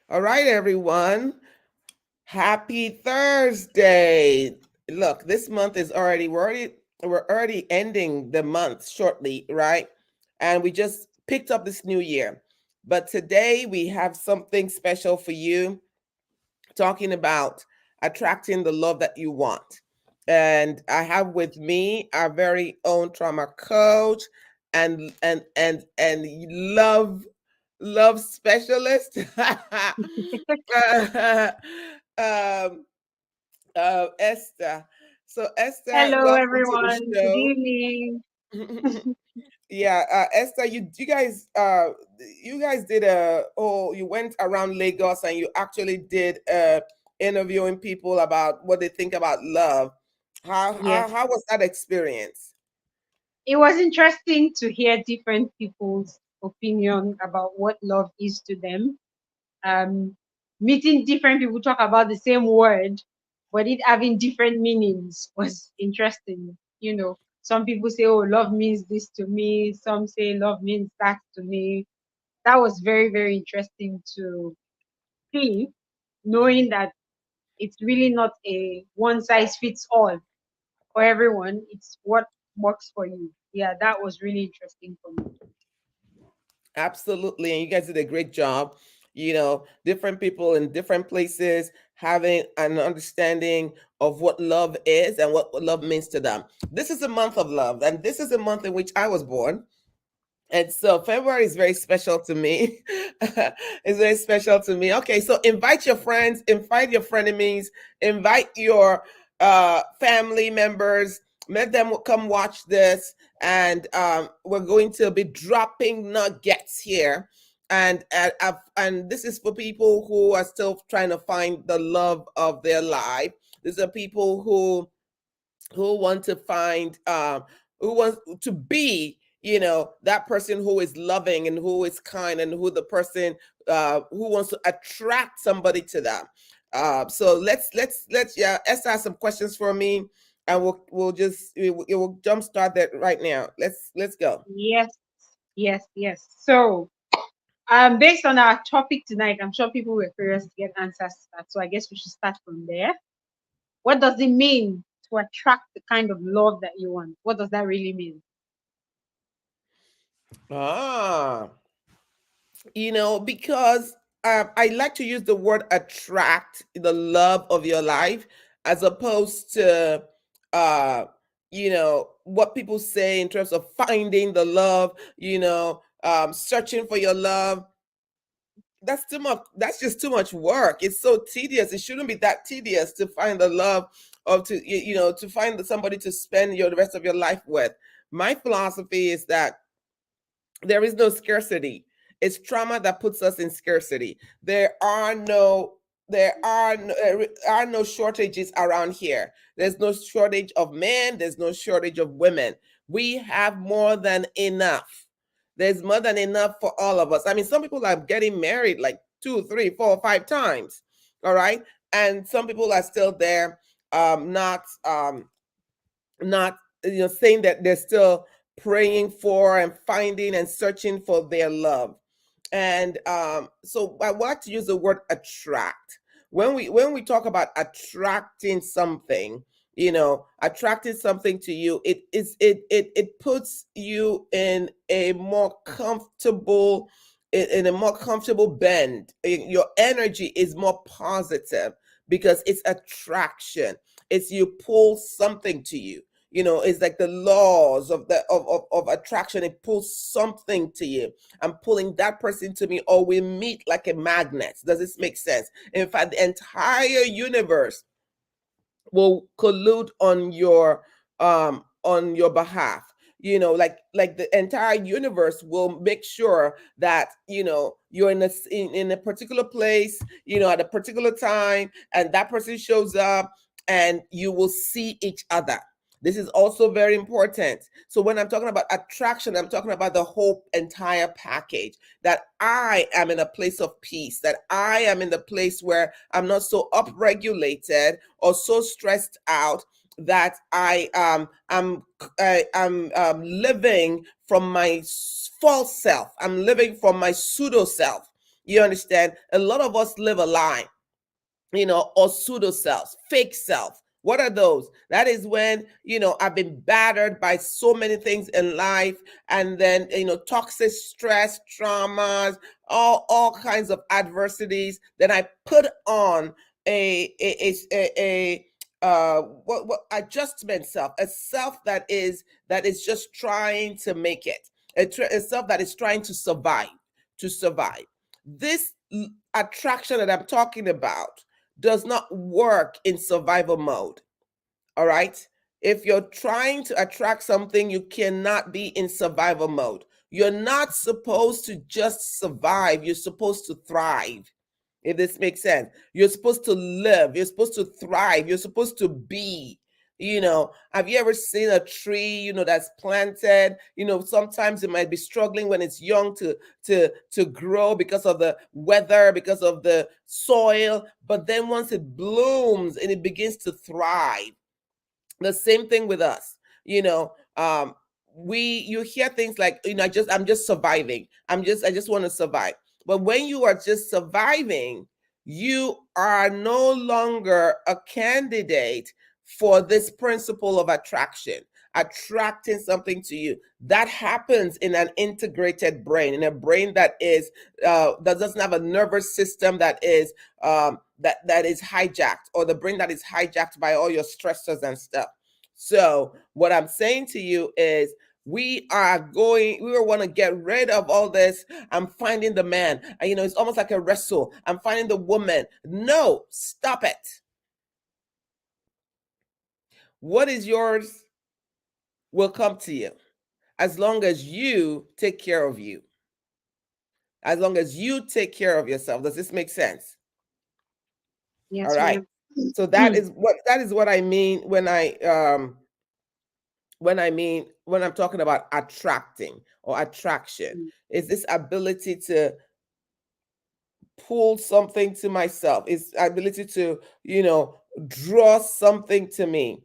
All right, everyone. Happy Thursday. Look, this month is already we're already ending the month shortly, right? And we just picked up this new year. But today we have something special for you, talking about attracting the love that you want. And I have with me our very own trauma coach and love specialist. um, Esther. So Esther, Hello, welcome to the everyone. Good show. evening. Yeah, Esther, you guys did you went around Lagos and you actually did interviewing people about what they think about love. How how, Yes, how was that experience? it was interesting to hear different people's opinion about what love is to them. Um, Meeting different people talk about the same word, but it having different meanings was interesting. Some people say, "Oh, love means this to me." Some say, "Love means that to me." That was very, very interesting to see, knowing that it's really not a one size fits all for everyone. It's what works for you. Yeah, that was really interesting for me. Absolutely. And you guys did a great job. Different people in different places having an understanding of what love is and what love means to them. This is a month of love, and this is a month in which I was born. And so February is very special to me. It's very special to me. Okay, so invite your friends, invite your frenemies, invite your family members. Let them come watch this, and we're going to be dropping nuggets here. And this is for people who are still trying to find the love of their life. These are people who want to find who wants to be, that person who is loving and who is kind, and who the person who wants to attract somebody to them. So let's yeah, Esther has some questions for me, and we'll jump start that right now. Let's go. Yes, yes, yes. So, based on our topic tonight, I'm sure people were curious to get answers to that. So I guess we should start from there. What does it mean to attract the kind of love that you want? What does that really mean? Ah, because I like to use the word attract the love of your life, as opposed to uh, what people say in terms of finding the love, searching for your love. That's too much. That's just too much work. It's so tedious. It shouldn't be that tedious to find the love of to find somebody to spend the rest of your life with. My philosophy is that there is no scarcity. It's trauma that puts us in scarcity. There are no shortages around here. There's no shortage of men, there's no shortage of women. We have more than enough. There's more than enough for all of us. I mean, some people are getting married like two, three, four, 5 times. All right. And some people are still there, not saying that they're still praying for and finding and searching for their love. And so I want to use the word attract. When we talk about attracting something, attracting something to you, it puts you in a more comfortable bend. Your energy is more positive because it's attraction. It's you pull something to you. It's like the laws of attraction. It pulls something to you. I'm pulling that person to me, or we meet like a magnet. Does this make sense? In fact, the entire universe will collude on your behalf. Like the entire universe will make sure that you're in a particular place, at a particular time, and that person shows up, and you will see each other. This is also very important. So when I'm talking about attraction, I'm talking about the whole entire package, that I am in a place of peace, that I am in the place where I'm not so upregulated or so stressed out, that I'm living from my false self. I'm living from my pseudo self. You understand? A lot of us live a lie, or pseudo selves, fake self. What are those? That is when, I've been battered by so many things in life, and then, toxic stress, traumas, all kinds of adversities. Then I put on what adjustment self, a self that is just trying to make it, a self that is trying to survive. This attraction that I'm talking about does not work in survival mode. All right. If you're trying to attract something, you cannot be in survival mode. You're not supposed to just survive, you're supposed to thrive. If this makes sense, you're supposed to live, you're supposed to thrive, you're supposed to be. Have you ever seen a tree, that's planted? Sometimes it might be struggling when it's young to grow because of the weather, because of the soil, but then once it blooms and it begins to thrive. The same thing with us. You hear things like, I'm just surviving, I just want to survive. But when you are just surviving, you are no longer a candidate for this principle of attracting something to you. That happens in an integrated brain, in a brain that doesn't have a nervous system that is hijacked, or the brain that is hijacked by all your stressors and stuff. So what I'm saying to you is, we want to get rid of all this. I'm finding the man, and, it's almost like a wrestle. I'm finding the woman. No, stop it. What is yours will come to you, as long as you take care of you, as long as you take care of yourself. Does this make sense? All Yes, right. ma'am. So that is what I mean when I'm talking about attracting or attraction. Is this ability to pull something to myself, is ability to, draw something to me,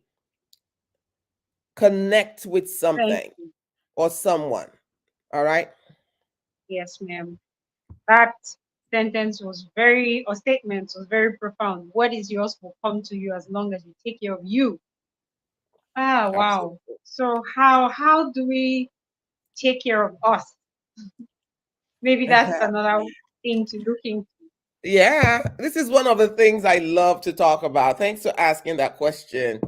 connect with Thank something you. or someone. All right. Yes, ma'am. That sentence was very, or statement was very profound. What is yours will come to you as long as you take care of you. Ah, wow. Absolutely. So how do we take care of us? Maybe that's another thing to look into. Yeah, this is one of the things I love to talk about. Thanks for asking that question.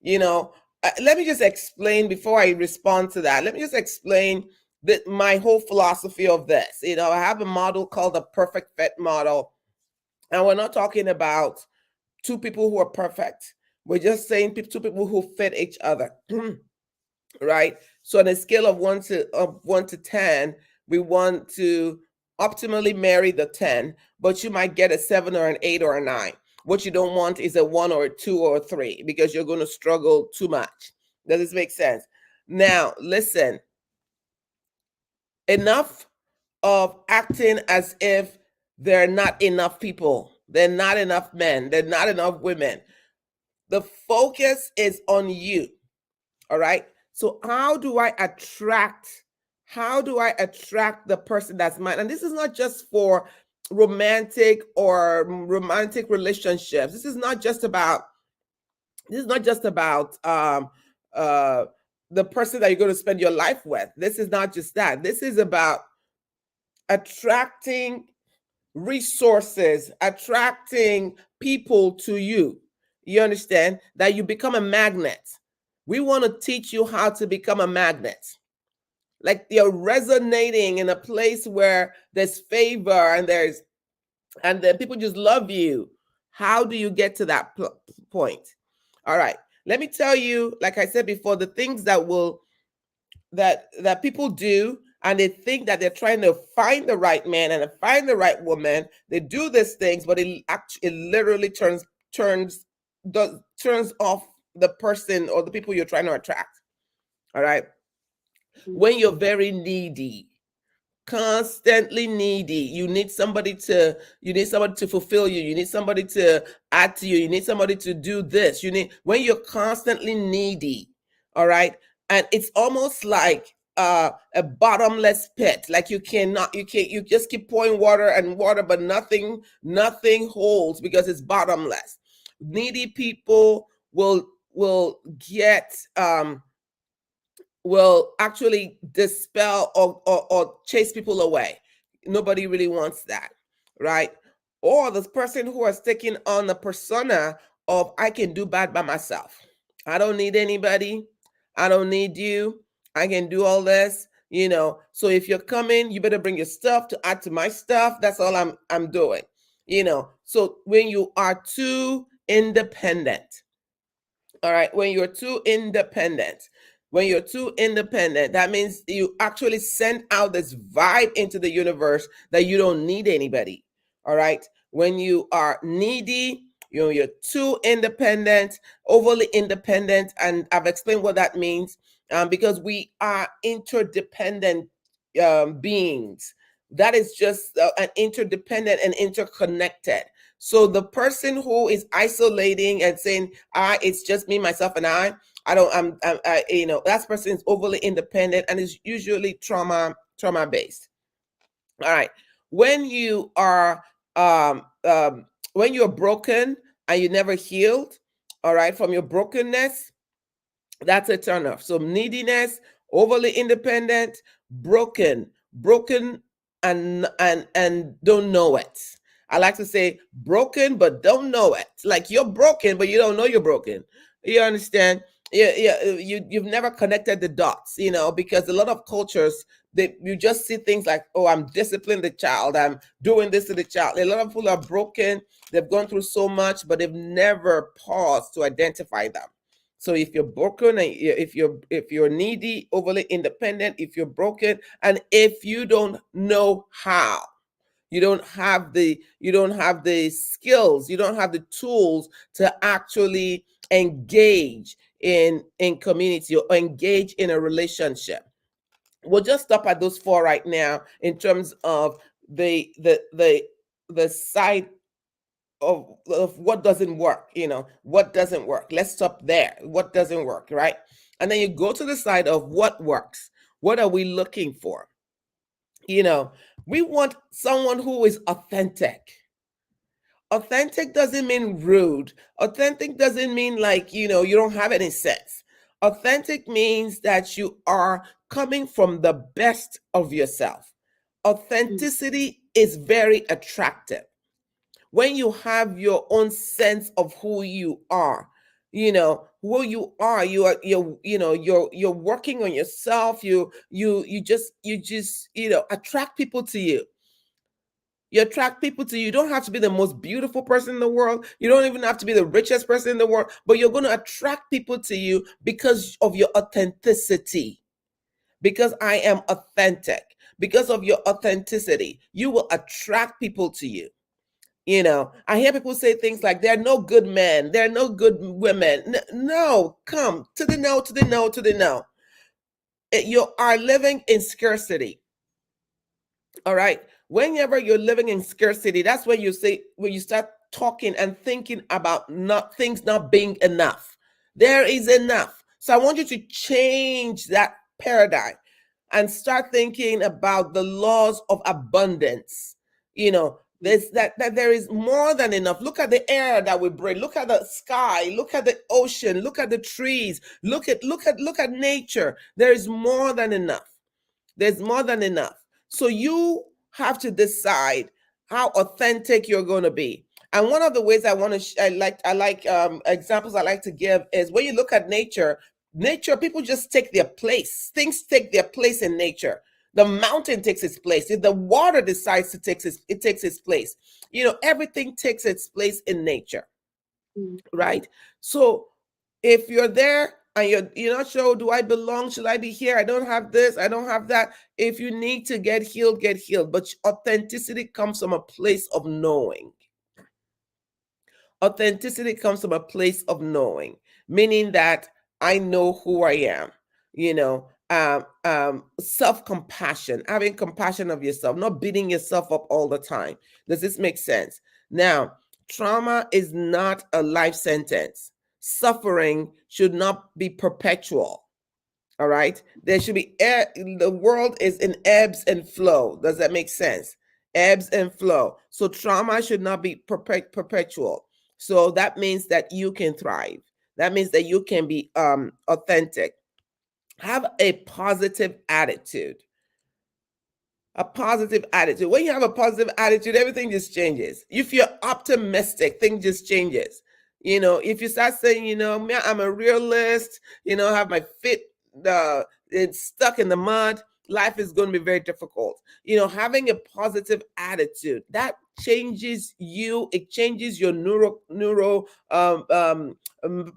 You know, Let me just explain before I respond to that. Let me just explain that my whole philosophy of this. I have a model called the perfect fit model, and we're not talking about two people who are perfect. We're just saying two people who fit each other. Right? So on a scale of 1 to 10, we want to optimally marry the 10, but you might get a 7 or an 8 or a 9. What you don't want is a 1 or a 2 or a 3, because you're going to struggle too much. Does this make sense? Now, listen, enough of acting as if there are not enough people, there are not enough men, there are not enough women. The focus is on you. All right. So how do I attract the person that's mine? And this is not just for romantic relationships. This is not just about uh the person that you're going to spend your life with. This is not just that. This is about attracting resources, attracting people to you. You understand? That you become a magnet. We want to teach you how to become a magnet. Like, you're resonating in a place where there's favor, and then people just love you. How do you get to that point? All right. Let me tell you, like I said before, the things that people do, and they think that they're trying to find the right man and to find the right woman. They do these things, but it literally turns off the person or the people you're trying to attract. All right. When you're very needy, constantly needy, you need somebody to fulfill you, you need somebody to add to you, you need somebody to do this, when you're constantly needy. All right. And it's almost like a bottomless pit. Like you just keep pouring water and water, but nothing holds because it's bottomless. Needy people will get will actually dispel or chase people away. Nobody really wants that, right? Or this person who has taken on the persona of I can do bad by myself. I don't need anybody. I don't need you. I can do all this. So if you're coming, you better bring your stuff to add to my stuff. That's all I'm doing. So when you are too independent, all right, when you're too independent, that means you actually send out this vibe into the universe that you don't need anybody. All right, when you are needy, you're too independent, overly independent, and I've explained what that means, because we are interdependent beings. That is just an interdependent and interconnected. So the person who is isolating and saying, it's just me, myself, and I don't, that person is overly independent and is usually trauma based. All right. When you are, when you're broken and you never healed, all right, from your brokenness, that's a turnoff. So neediness, overly independent, broken, and don't know it. I like to say broken but don't know it. Like you're broken but you don't know you're broken. You understand? Yeah, yeah. You've never connected the dots, because a lot of cultures, you just see things like, oh, I'm disciplining the child, I'm doing this to the child. A lot of people are broken. They've gone through so much, but they've never paused to identify them. So if you're broken, and if you're needy, overly independent, if you're broken, and if you don't know how, you don't have the skills, you don't have the tools to actually engage in community or engage in a relationship. We'll just stop at those four right now in terms of the side of what doesn't work. What doesn't work, let's stop there. What doesn't work, right? And then you go to the side of what works. What are we looking for? you know we want someone who is authentic. Authentic doesn't mean rude. Authentic doesn't mean like, you don't have any sense. Authentic means that you are coming from the best of yourself. mm, Authenticity is very attractive when you have your own sense of who you are. You're working on yourself. You attract people to you. You don't have to be the most beautiful person in the world. You don't even have to be the richest person in the world, but you're going to attract people to you because of your authenticity. Because I am authentic. Because of your authenticity, you will attract people to you. I hear people say things like, there are no good men, there are no good women. No, come to the no, to the no, to the no. You are living in scarcity. All right. Whenever you're living in scarcity, that's when you start talking and thinking about not things not being enough. There is enough. So I want you to change that paradigm and start thinking about the laws of abundance. mm, That there is more than enough. Look at the air that we breathe. Look at the sky. Look at the ocean. Look at the trees. Look at nature. There is more than enough. There's more than enough. So you have to decide how authentic you're going to be. And one of the ways I like examples I like to give is when you look at nature. Nature, people just take their place. Things take their place in nature. The mountain takes its place. If the water decides to it takes its place. Everything takes its place in nature, mm, right? So if you're there and you're not sure, do I belong? Should I be here? I don't have this, I don't have that. If you need to get healed, get healed. But authenticity comes from a place of knowing. Authenticity comes from a place of knowing, meaning that I know who I am. Self-compassion, having compassion of yourself, not beating yourself up all the time. Does this make sense? Now, trauma is not a life sentence. Suffering should not be perpetual. All right. There should be the world is in ebbs and flow. Does that make sense? Ebbs and flow. So trauma should not be perpetual. So that means that you can thrive. That means that you can be authentic. Have a positive attitude. A positive attitude. When you have a positive attitude, everything just changes. If you're optimistic, things just changes. If you start saying, "Man, I'm a realist, have my feet it's stuck in the mud," life is going to be very difficult. Having a positive attitude, that changes you. It changes your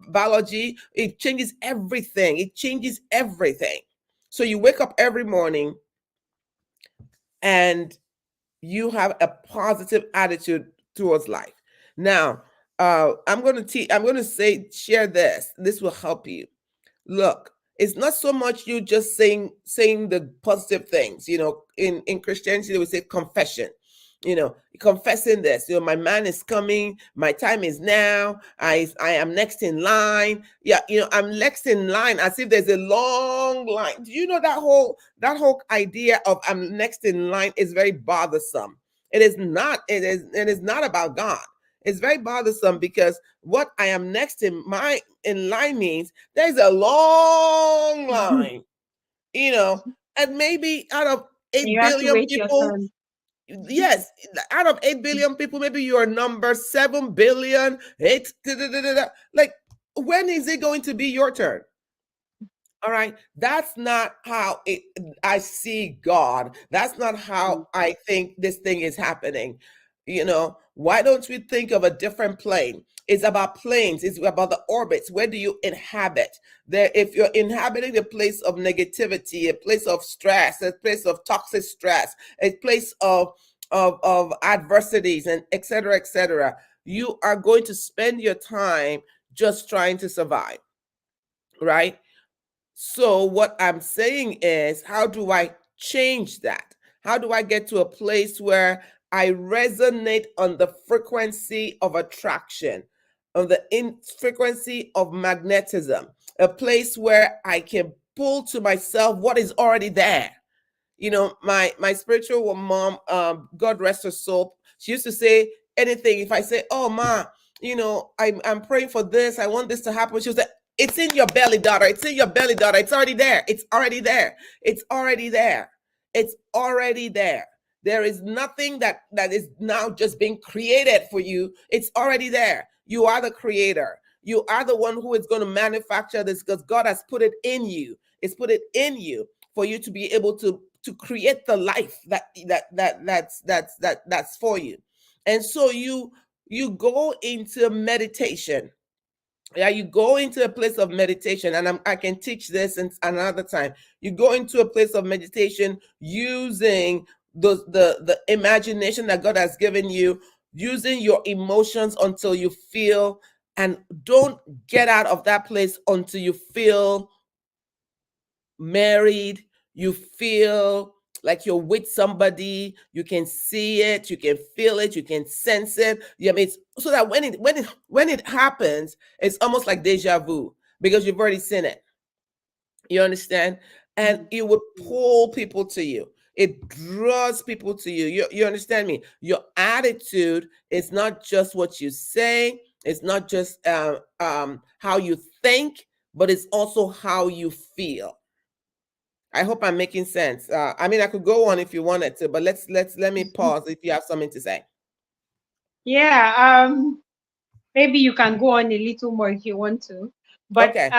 biology. It changes everything. It changes everything. So you wake up every morning and you have a positive attitude towards life. Now, I'm going to share this. This will help you. Look, it's not so much you just saying the positive things. In Christianity they would say confession. Confessing this. My man is coming. My time is now. I am next in line. Yeah, I'm next in line as if there's a long line. Do you know that whole idea of I'm next in line is very bothersome. It is not. It is not about God. It's very bothersome because what I am next in line means there's a long And line, you know, and maybe out of you 8 have to billion wait your people, turn. yes, out of 8 billion people, maybe you're number 7 billion, eight, da, da, da, da, da. Like, when is it going to be your turn? All right. That's not how I see God. That's not how I think this thing is happening. Why don't we think of a different plane? It's about planes. It's about the orbits. Where do you inhabit? There, if you're inhabiting a place of negativity, a place of stress, a place of toxic stress, a place of adversities, and et cetera, you are going to spend your time just trying to survive, right? So, what I'm saying is, how do I change that? How do I get to a place where I resonate on the frequency of attraction, on the frequency of magnetism, a place where I can pull to myself what is already there? My spiritual mom, God rest her soul, she used to say anything. If I say, "Oh ma, I'm praying for this, I want this to happen," she was like, "It's in your belly, daughter. It's in your belly, daughter. It's already there. It's already there. It's already there. It's already there." There is nothing that is now just being created for you. It's already there. You are the creator. You are the one who is going to manufacture this because God has put it in you. It's put it in you for you to be able to create the life that's for you. And so you go into meditation. Yeah, you go into a place of meditation, and I can teach this in another time. You go into a place of meditation using the imagination that God has given you, using your emotions until you feel, and don't get out of that place until you feel married, you feel like you're with somebody, you can see it, you can feel it, you can sense it. Yeah, I mean, so that when it happens, it's almost like deja vu because you've already seen it. You understand? And it would pull people to you. It draws people to you. You understand me? Your attitude is not just what you say. It's not just how you think, but it's also how you feel. I hope I'm making sense. I mean, I could go on if you wanted to, but let me pause if you have something to say. Yeah, maybe you can go on a little more if you want to. But Okay.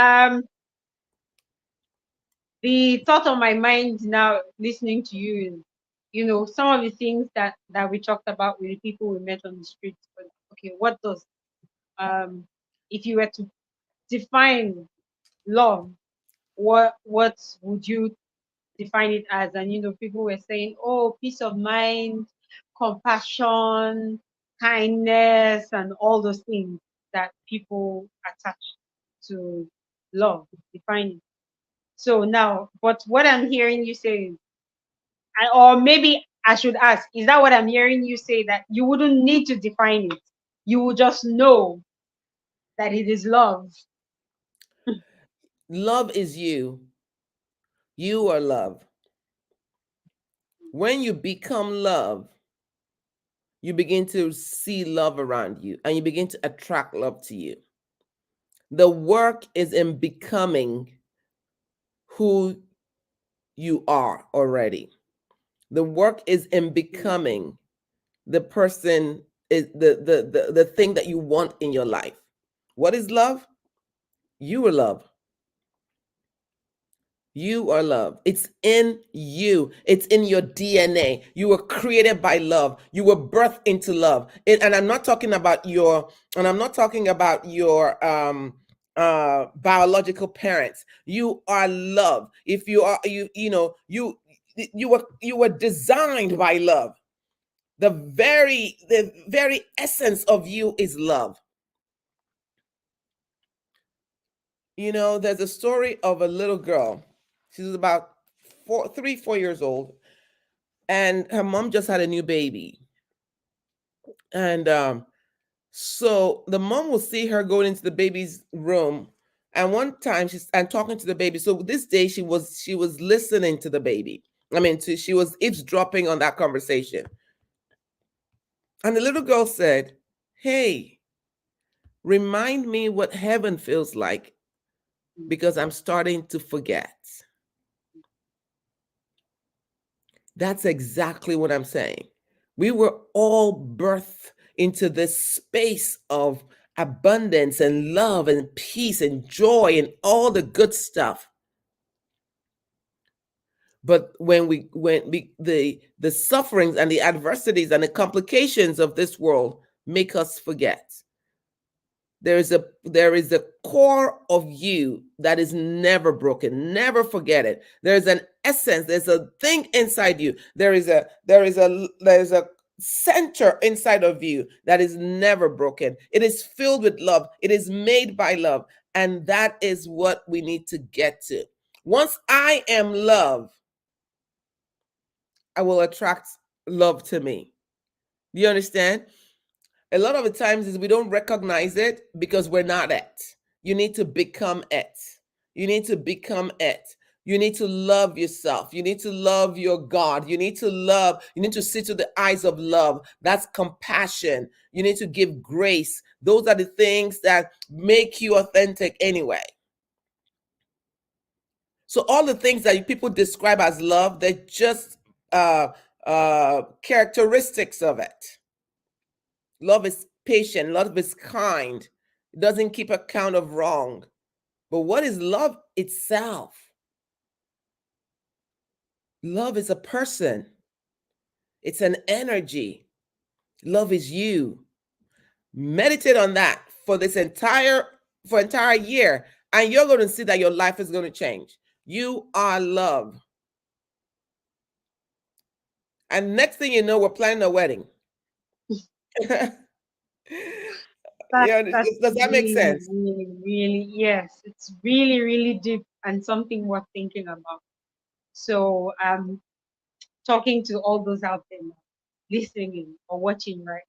the thought on my mind now listening to you is, some of the things that we talked about with the people we met on the streets. But okay, what does um if you were to define love, what would you define it as? And people were saying, oh, peace of mind, compassion, kindness, and all those things that people attach to love, define it. So now, but what I'm hearing you say is, or maybe I should ask, is that what I'm hearing you say, that you wouldn't need to define it? You will just know that it is love. Love is you. You are love. When you become love, you begin to see love around you and you begin to attract love to you. The work is in becoming who you are already. The work is in becoming the person, is the thing that you want in your life. What is love? You are love. You are love. It's in you. It's in your DNA. You were created by love. You were birthed into love. And I'm not talking about your biological parents. You are love. If you are you were designed by love. The very essence of you is love. There's a story of a little girl. She was about 4 years old, and her mom just had a new baby. And so the mom will see her going into the baby's room, and one time she's and talking to the baby. So this day she was listening to the baby. She was eavesdropping on that conversation. And the little girl said, "Hey, remind me what heaven feels like, because I'm starting to forget." That's exactly what I'm saying. We were all birthed into this space of abundance and love and peace and joy and all the good stuff. But the sufferings and the adversities and the complications of this world make us forget. There is a core of you that is never broken. Never forget it. There's an essence. There's a thing inside you. There's a center inside of you that is never broken. It is filled with love. It is made by love, and that is what we need to get to. Once I am love, I will attract love to me. Do you understand? A lot of the times is we don't recognize it because we're not it. You need to become it. You need to become it. You need to love yourself. You need to love your God. You need to see to the eyes of love. That's compassion. You need to give grace. Those are the things that make you authentic anyway. So all the things that people describe as love, they're just characteristics of it. Love is patient. Love is kind. It doesn't keep account of wrong. But what is love itself? Love is a person. It's an energy. Love is you. Meditate on that for entire year, and you're going to see that your life is going to change. You are love. And next thing you know, we're planning a wedding. Yeah, That's does that make really, sense? really, really, yes, it's really, really deep and something worth thinking about. So, talking to all those out there now, listening or watching, right?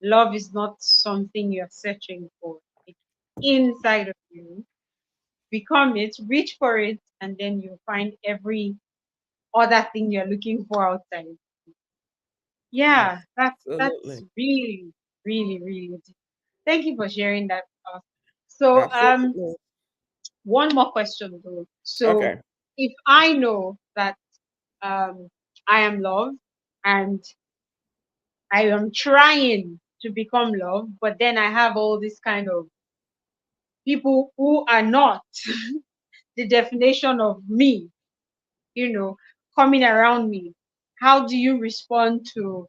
Love is not something you're searching for. It's inside of you. Become it, reach for it, and then you'll find every other thing you're looking for outside. Yeah, that's Absolutely. really, really, really deep. Thank you for sharing that with us. So, Absolutely. one more question though. So, Okay. if I know that I am love and I am trying to become love, but then I have all this kind of people who are not the definition of me, you know, coming around me. How do you respond to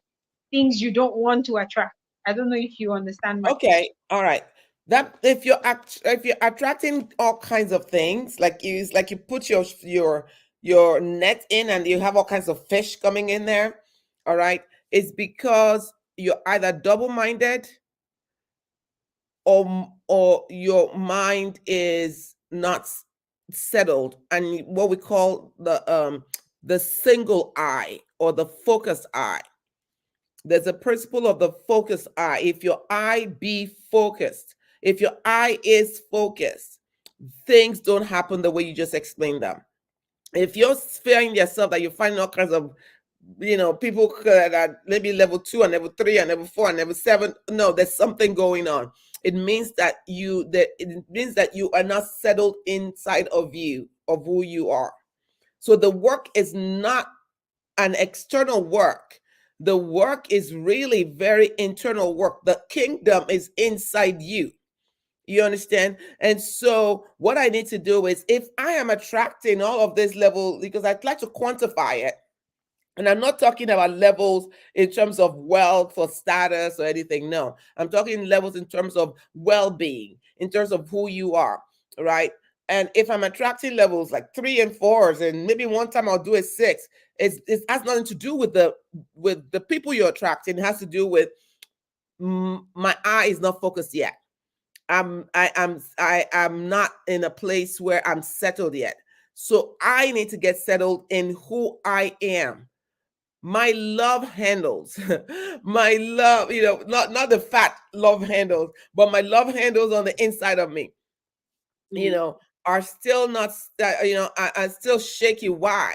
things you don't want to attract? I don't know if you understand my question. Okay, all right. That if you're attracting all kinds of things, like you put your net in and you have all kinds of fish coming in there, all right, it's because you're either double-minded, or your mind is not settled, and what we call the single eye or the focused eye. There's a principle of the focused eye. If your eye be focused, if your eye is focused, things don't happen the way you just explained them. If you're fearing yourself that you're finding all kinds of, people that are maybe level 2 and level 3 and level 4 and level 7, no, there's something going on. It means that you are not settled inside of you, of who you are. So the work is not an external work. The work is really very internal work. The kingdom is inside you. You understand? And so what I need to do is, if I am attracting all of this level, because I'd like to quantify it, and I'm not talking about levels in terms of wealth or status or anything. No, I'm talking levels in terms of well-being, in terms of who you are, right? And if I'm attracting levels like 3 and 4s, and maybe one time I'll do a 6, it has nothing to do with the people you're attracting. It has to do with, my eye is not focused yet. I'm not in a place where I'm settled yet. So I need to get settled in who I am. My love handles, my love, not the fat love handles, but my love handles on the inside of me, you Mm, know, are still not, are still shaky. Why?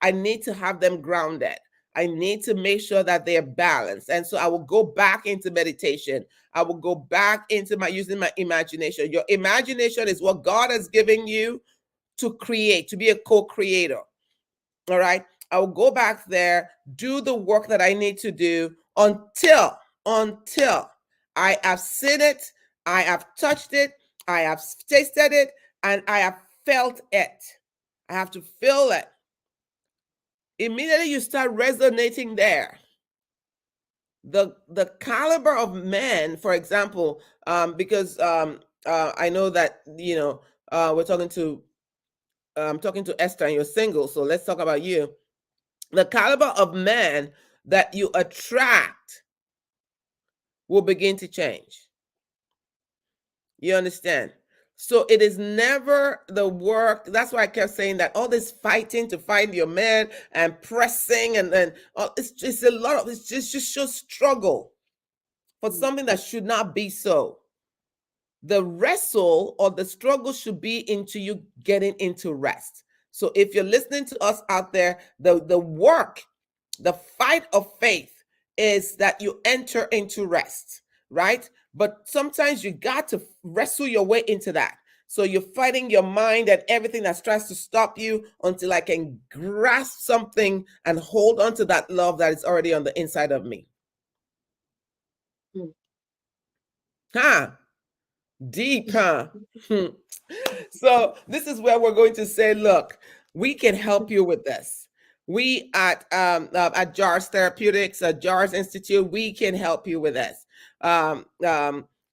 I need to have them grounded. I need to make sure that they're balanced. And so I will go back into meditation. I will go back into my using my imagination. Your imagination is what God has given you to create, to be a co-creator. All right. I will go back there, do the work that I need to do until I have seen it, I have touched it, I have tasted it, and I have felt it. I have to feel it. Immediately you start resonating there. The caliber of men, for example, because I know that, we're talking to Esther, and you're single, so let's talk about you. The caliber of man that you attract will begin to change. You understand? So it is never the work. That's why I kept saying that all this fighting to find your man and pressing, and then it's just a lot of, it's just shows struggle for mm, something that should not be so. The wrestle or the struggle should be into you getting into rest. So if you're listening to us out there, the work, the fight of faith is that you enter into rest, right? But sometimes you got to wrestle your way into that. So you're fighting your mind and everything that tries to stop you until I can grasp something and hold on to that love that is already on the inside of me. mm. Huh? Deep, huh? So this is where we're going to say, look, we can help you with this. We at Jars Therapeutics, at Jars Institute, we can help you with this.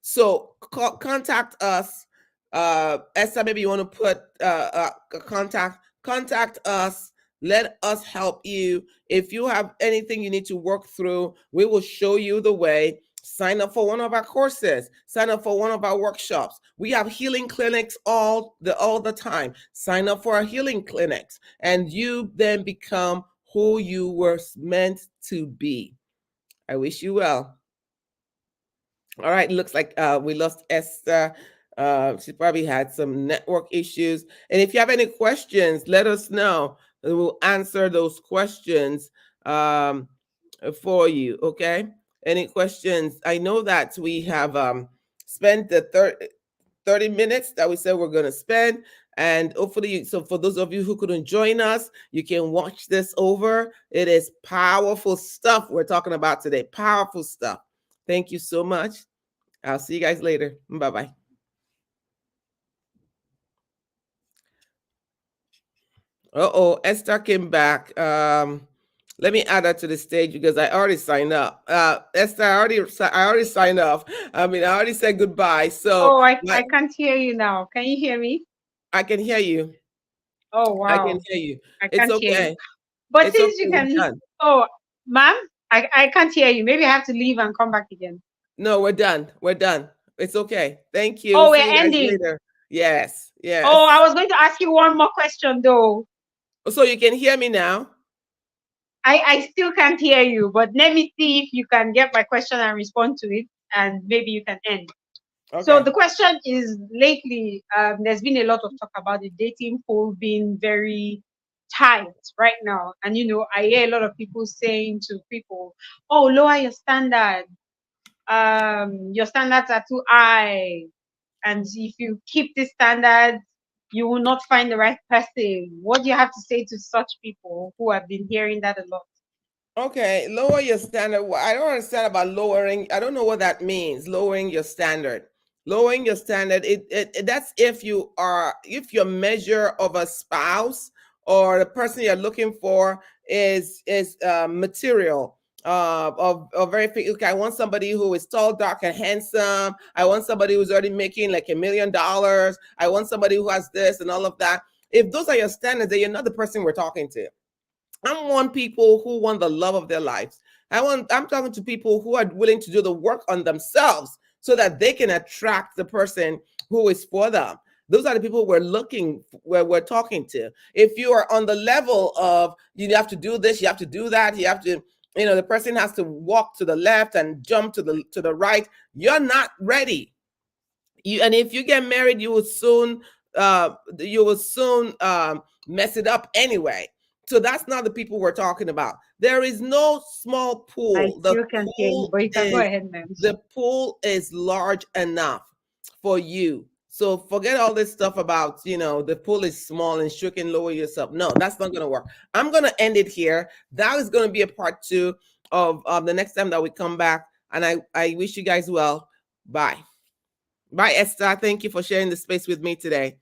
So contact us. Esther, maybe you want to put contact us. Let us help you. If you have anything you need to work through, we will show you the way. Sign up for one of our courses. Sign up for one of our workshops. We have healing clinics all the time. Sign up for our healing clinics, and you then become who you were meant to be. I wish you well. All right, looks like we lost Esther. She probably had some network issues. And if you have any questions, let us know. And we'll answer those questions for you. Okay. Any questions? I know that we have spent the 30 minutes that we said we're going to spend. And hopefully, so for those of you who couldn't join us, you can watch this over. It is powerful stuff we're talking about today. Powerful stuff. Thank you so much. I'll see you guys later. Bye bye. Uh-oh, Esther came back. Let me add her to the stage because I already signed up. Esther, I already signed off. I already said goodbye. So Oh, I can't hear you now. Can you hear me? I can hear you. Oh, I can wow. hear you. I It's can't hear you. okay. But It's okay. since you We're can, done. oh, ma'am, I can't hear you. Maybe I have to leave and come back again. No, we're done. We're done. It's okay. Thank you. Oh, we're See you guys ending. later. Yes. Oh, I Yes. was going to ask you one more question though. So you can hear me now? I still can't hear you, but let me see if you can get my question and respond to it, and maybe you can end. So Okay. the question is, lately, there's been a lot of talk about the dating pool being very height right now, and I hear a lot of people saying to people, "Oh, lower your standard. Your standards are too high, and if you keep this standard, you will not find the right person." What do you have to say to such people who have been hearing that a lot? Okay, lower your standard. I don't understand about lowering. I don't know what that means. Lowering your standard. Lowering your standard. That's if your measure of a spouse or the person you're looking for is material. Of very okay. I want somebody who is tall, dark, and handsome. I want somebody who's already making like $1 million. I want somebody who has this and all of that. If those are your standards, then you're not the person we're talking to. I want people who want the love of their lives. I'm talking to people who are willing to do the work on themselves so that they can attract the person who is for them. Those are the people where we're talking to. If you are on the level of you have to do this, you have to do that, you have to, the person has to walk to the left and jump to the right, you're not ready. And if you get married, you will soon mess it up anyway. So that's not the people we're talking about. There is no small I pool. still can't hear you, but you can go ahead, ma'am. The pool is large enough for you. So forget all this stuff about, the pool is small and you can lower yourself. No, that's not going to work. I'm going to end it here. That is going to be a part two of the next time that we come back. And I wish you guys well. Bye. Bye, Esther. Thank you for sharing the space with me today.